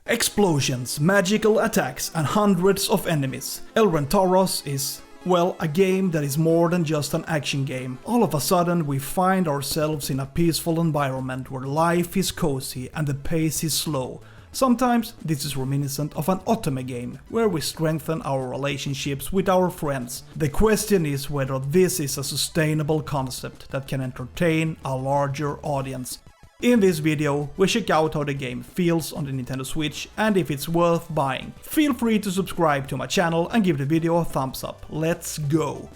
Explosions, magical attacks and hundreds of enemies. Elrentaros is, well, a game that is more than just an action game. All of a sudden we find ourselves in a peaceful environment where life is cozy and the pace is slow. Sometimes this is reminiscent of an otome game, where we strengthen our relationships with our friends. The question is whether this is a sustainable concept that can entertain a larger audience. In this video, we check out how the game feels on the Nintendo Switch and if it's worth buying. Feel free to subscribe to my channel and give the video a thumbs up. Let's go!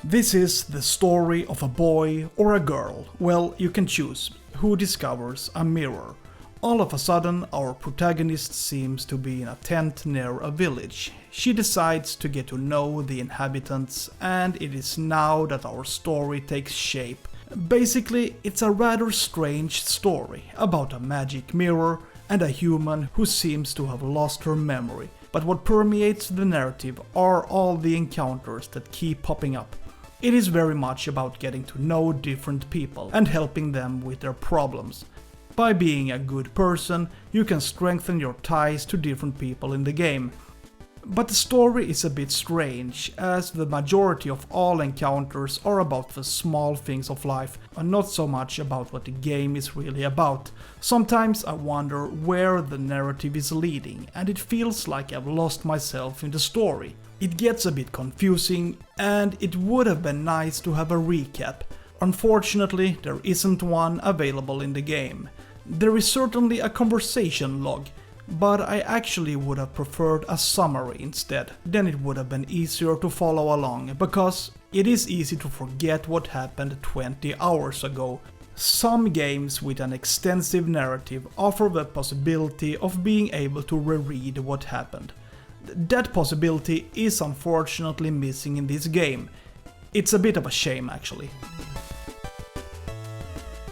This is the story of a boy or a girl, well, you can choose, who discovers a mirror. All of a sudden, our protagonist seems to be in a tent near a village. She decides to get to know the inhabitants, and it is now that our story takes shape. Basically, it's a rather strange story about a magic mirror and a human who seems to have lost her memory. But what permeates the narrative are all the encounters that keep popping up. It is very much about getting to know different people and helping them with their problems. By being a good person, you can strengthen your ties to different people in the game. But the story is a bit strange, as the majority of all encounters are about the small things of life and not so much about what the game is really about. Sometimes I wonder where the narrative is leading, and it feels like I've lost myself in the story. It gets a bit confusing, and it would have been nice to have a recap. Unfortunately, there isn't one available in the game. There is certainly a conversation log, but I actually would have preferred a summary instead. Then it would have been easier to follow along, because it is easy to forget what happened 20 hours ago. Some games with an extensive narrative offer the possibility of being able to reread what happened. That possibility is unfortunately missing in this game. It's a bit of a shame actually.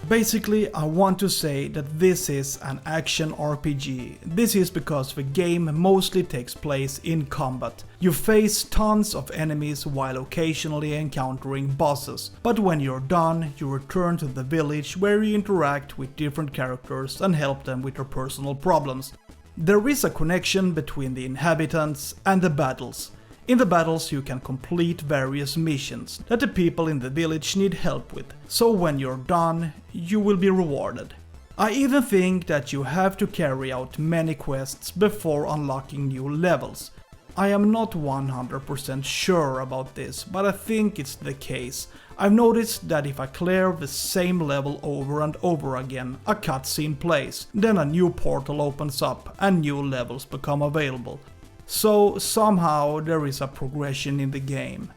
Basically, I want to say that this is an action RPG. This is because the game mostly takes place in combat. You face tons of enemies while occasionally encountering bosses, but when you're done, you return to the village where you interact with different characters and help them with their personal problems. There is a connection between the inhabitants and the battles. In the battles you can complete various missions that the people in the village need help with, so when you're done, you will be rewarded. I even think that you have to carry out many quests before unlocking new levels. I am not 100% sure about this, but I think it's the case. I've noticed that if I clear the same level over and over again, a cutscene plays, then a new portal opens up and new levels become available. So somehow there is a progression in the game.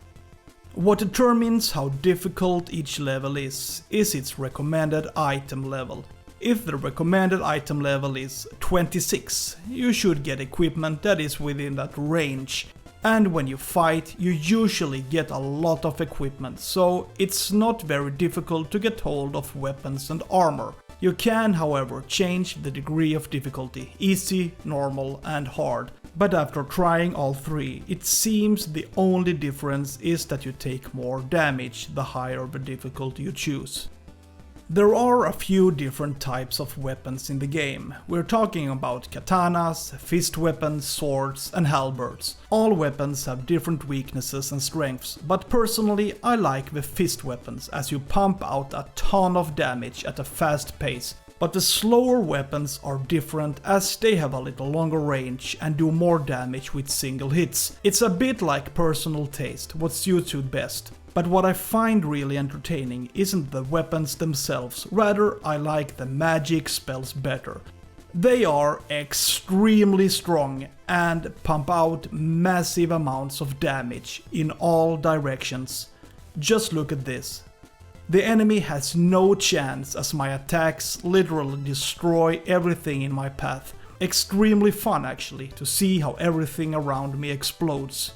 What determines how difficult each level is its recommended item level. If the recommended item level is 26, you should get equipment that is within that range. And when you fight, you usually get a lot of equipment, so it's not very difficult to get hold of weapons and armor. You can, however, change the degree of difficulty, easy, normal and hard. But after trying all three, it seems the only difference is that you take more damage the higher the difficulty you choose. There are a few different types of weapons in the game. We're talking about katanas, fist weapons, swords and halberds. All weapons have different weaknesses and strengths, but personally I like the fist weapons as you pump out a ton of damage at a fast pace. But the slower weapons are different as they have a little longer range and do more damage with single hits. It's a bit like personal taste, what suits you best. But what I find really entertaining isn't the weapons themselves, rather I like the magic spells better. They are extremely strong and pump out massive amounts of damage in all directions. Just look at this. The enemy has no chance as my attacks literally destroy everything in my path. Extremely fun actually to see how everything around me explodes.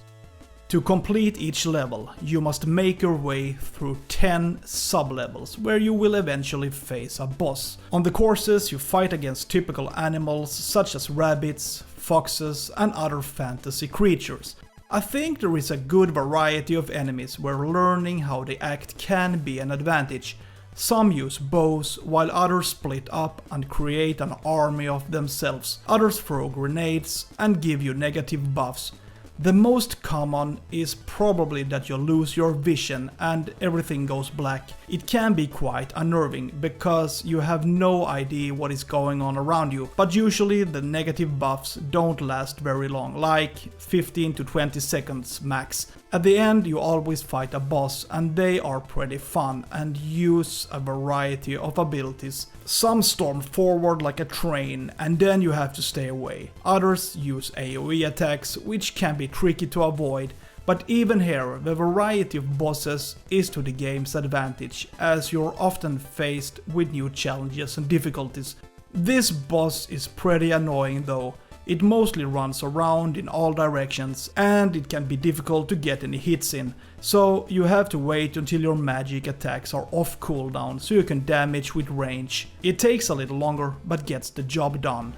To complete each level, you must make your way through 10 sub-levels where you will eventually face a boss. On the courses you fight against typical animals such as rabbits, foxes and other fantasy creatures. I think there is a good variety of enemies where learning how they act can be an advantage. Some use bows, while others split up and create an army of themselves. Others throw grenades and give you negative buffs. The most common is probably that you lose your vision and everything goes black. It can be quite unnerving because you have no idea what is going on around you, but usually the negative buffs don't last very long, like 15 to 20 seconds max. At the end you always fight a boss and they are pretty fun and use a variety of abilities. Some storm forward like a train and then you have to stay away. Others use AoE attacks, which can be tricky to avoid, but even here the variety of bosses is to the game's advantage, as you're often faced with new challenges and difficulties. This boss is pretty annoying though. It mostly runs around in all directions and it can be difficult to get any hits in, so you have to wait until your magic attacks are off cooldown so you can damage with range. It takes a little longer but gets the job done.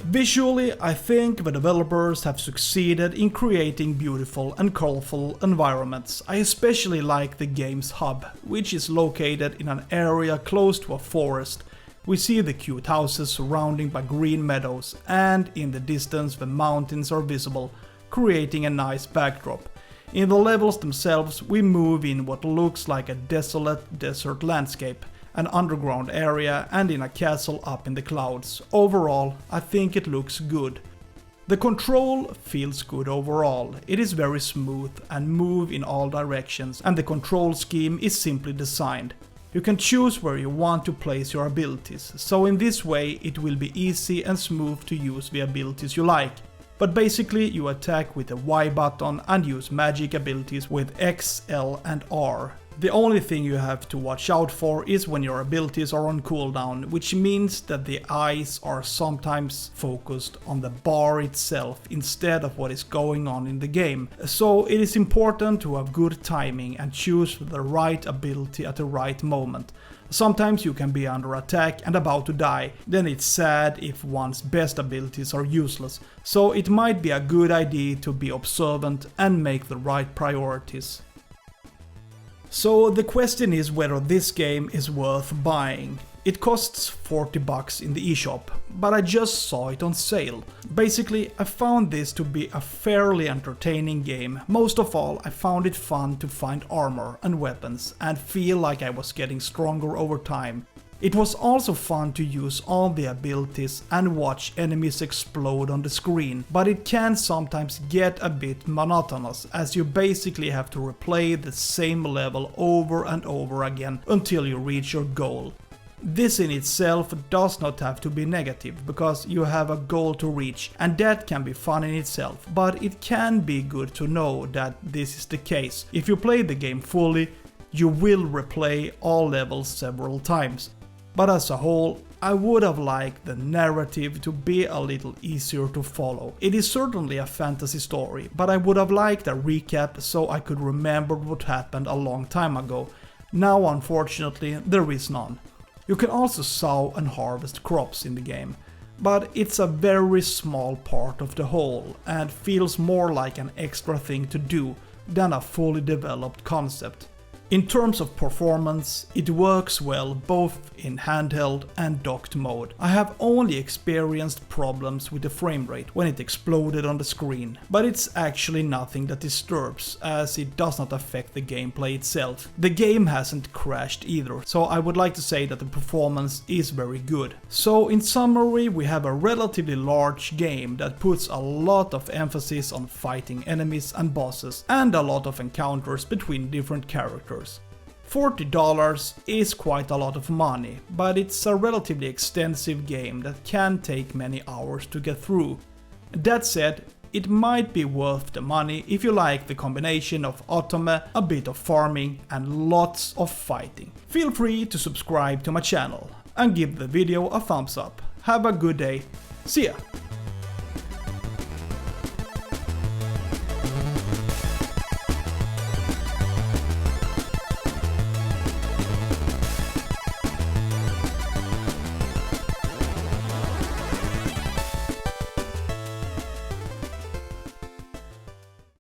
Visually, I think the developers have succeeded in creating beautiful and colorful environments. I especially like the game's hub, which is located in an area close to a forest. We see the cute houses surrounded by green meadows, and in the distance the mountains are visible, creating a nice backdrop. In the levels themselves we move in what looks like a desolate desert landscape, an underground area and in a castle up in the clouds. Overall, I think it looks good. The control feels good overall. It is very smooth and move in all directions, and the control scheme is simply designed. You can choose where you want to place your abilities, so in this way it will be easy and smooth to use the abilities you like. But basically you attack with the Y button and use magic abilities with X, L and R. The only thing you have to watch out for is when your abilities are on cooldown, which means that the eyes are sometimes focused on the bar itself instead of what is going on in the game. So it is important to have good timing and choose the right ability at the right moment. Sometimes you can be under attack and about to die, then it's sad if one's best abilities are useless, so it might be a good idea to be observant and make the right priorities. So the question is whether this game is worth buying. It costs $40 in the eShop, but I just saw it on sale. Basically, I found this to be a fairly entertaining game. Most of all, I found it fun to find armor and weapons and feel like I was getting stronger over time. It was also fun to use all the abilities and watch enemies explode on the screen, but it can sometimes get a bit monotonous, as you basically have to replay the same level over and over again until you reach your goal. This in itself does not have to be negative, because you have a goal to reach, and that can be fun in itself, but it can be good to know that this is the case. If you play the game fully, you will replay all levels several times. But as a whole, I would have liked the narrative to be a little easier to follow. It is certainly a fantasy story, but I would have liked a recap so I could remember what happened a long time ago. Now unfortunately there is none. You can also sow and harvest crops in the game, but it's a very small part of the whole and feels more like an extra thing to do than a fully developed concept. In terms of performance, it works well both in handheld and docked mode. I have only experienced problems with the frame rate when it exploded on the screen, but it's actually nothing that disturbs, as it does not affect the gameplay itself. The game hasn't crashed either, so I would like to say that the performance is very good. So in summary, we have a relatively large game that puts a lot of emphasis on fighting enemies and bosses, and a lot of encounters between different characters. $40 is quite a lot of money, but it's a relatively extensive game that can take many hours to get through. That said, it might be worth the money if you like the combination of otome, a bit of farming and lots of fighting. Feel free to subscribe to my channel and give the video a thumbs up. Have a good day. See ya!